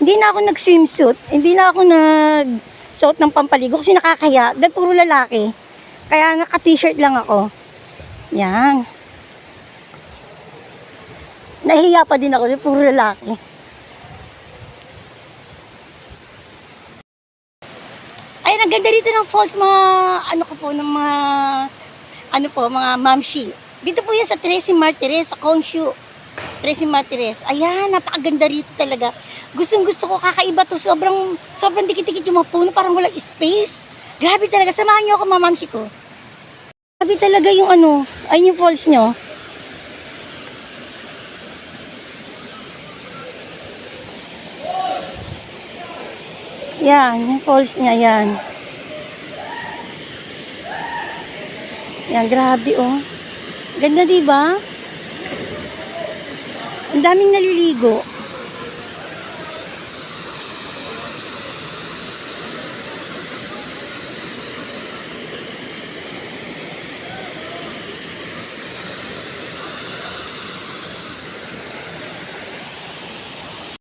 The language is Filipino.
Hindi na ako nag-swimsuit. Hindi na ako nag-suot ng pampaligo kasi nakakaya. Dahil puro lalaki. Kaya naka-t-shirt lang ako. Yan. Nahiya pa din ako dahil puro lalaki. Ay, ang ganda rito ng falls, mga ano ko po, ng mga mga mamshi. Dito po yan sa Tres Martires, sa Conshu. Tres Martires. Ayan, napakaganda rito talaga. Gusto ko, kakaiba to. Sobrang dikit-dikit yung mga puno, parang walang space. Grabe talaga. Samahan niyo ako, mamamshi ko. Grabe talaga yung ayun yung falls nyo. Yan, yung falls niya, yan. Yan, grabe oh. Ganda, diba? Ang daming naliligo.